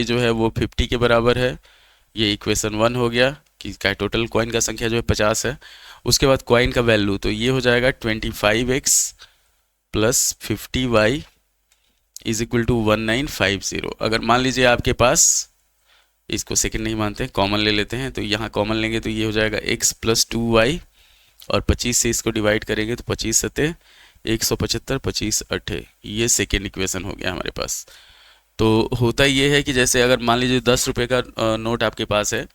जो है वो 50 के बराबर है। ये इक्वेशन 1 हो गया कि का टोटल कॉइन का संख्या जो है 50 है। उसके बाद कॉइन का वैल्यू तो ये हो जाएगा 25x plus 50y is equal to 1950। अगर मान लीजिए आपके पास, इसको सेकंड नहीं मानते, कॉमन ले लेते हैं, तो यहाँ कॉमन लेंगे तो ये हो जाएगा x प्लस 2y, और 25 से इसको डिवाइड करेंगे तो 25 सते 175, 25 अठे, ये सेकेंड इक्वेशन हो गया हमारे पास। तो होता ये है कि जैसे अगर मान लीजिए 10 रुपये का नोट आपके पास है,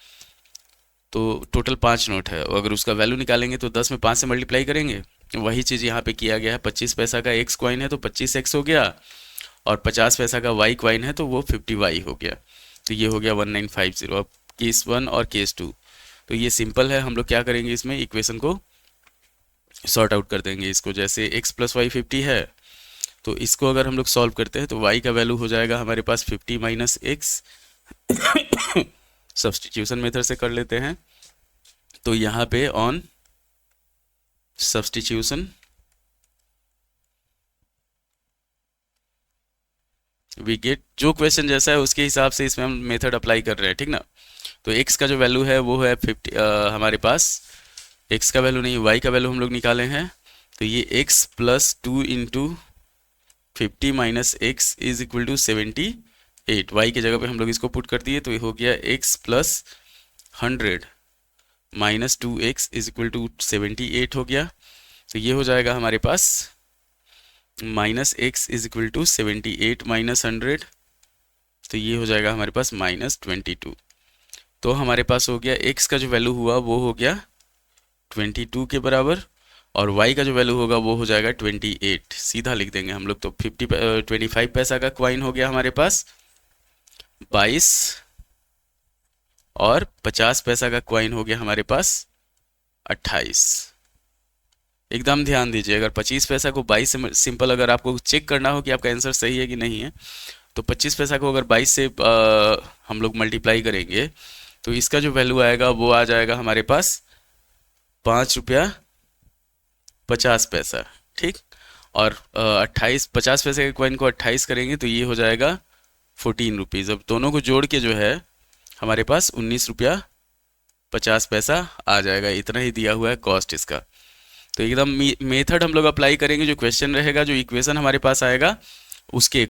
तो टोटल 5 नोट है, अगर उसका वैल्यू निकालेंगे तो 10 में 5 से मल्टीप्लाई करेंगे। वही चीज़ यहाँ पे किया गया है। 25 पैसा का x कॉइन है तो 25x हो गया, और 50 पैसा का y कॉइन है तो वो 50y हो गया। तो ये हो गया 1950। अब केस 1 और केस 2, तो ये सिंपल है। हम लोग क्या करेंगे, इसमें इक्वेशन को सॉर्ट आउट कर देंगे। इसको जैसे x प्लस वाई 50 है, तो इसको अगर हम लोग सॉल्व करते हैं तो y का वैल्यू हो जाएगा हमारे पास 50 माइनस एक्स। सब्सटीट्यूशन मेथड से कर लेते हैं, तो यहाँ पे ऑन सब्सटीट्यूशन वी गेट, जो क्वेश्चन जैसा है उसके हिसाब से इसमें हम मेथड अप्लाई कर रहे हैं, ठीक ना। तो x का जो वैल्यू है वो है 50, हमारे पास x का वैल्यू नहीं, y का वैल्यू हम लोग निकाले हैं। तो ये x plus 2 into 50 minus x is equal to 78। y की जगह पे हम लोग इसको पुट कर दिए, तो ये हो गया x plus 100 minus 2x is equal to 78 हो गया। तो ये हो जाएगा हमारे पास minus x is equal to 78 minus 100, तो ये हो जाएगा हमारे पास माइनस 22। तो हमारे पास हो गया x का जो वैल्यू हुआ वो हो गया 22 के बराबर, और y का जो वैल्यू होगा वो हो जाएगा 28। सीधा लिख देंगे हम लोग। तो 25 पैसा का कॉइन हो गया हमारे पास 22, और 50 पैसा का कॉइन हो गया हमारे पास 28। एकदम ध्यान दीजिए, अगर 25 पैसा को 22 से, सिंपल अगर आपको चेक करना हो कि आपका आंसर सही है कि नहीं है, तो 25 पैसा को अगर 22 से हम लोग मल्टीप्लाई करेंगे तो इसका जो वैल्यू आएगा वो आ जाएगा हमारे पास 5 रुपया 50 पैसा, ठीक। और 50 पैसे के कॉइन को 28 करेंगे तो ये हो जाएगा 14 रुपीज़। अब दोनों को जोड़ के जो है हमारे पास 19 रुपया 50 पैसा आ जाएगा। इतना ही दिया हुआ है कॉस्ट इसका। तो एकदम मेथड हम लोग अप्लाई करेंगे, जो क्वेश्चन रहेगा, जो इक्वेशन हमारे पास आएगा उसके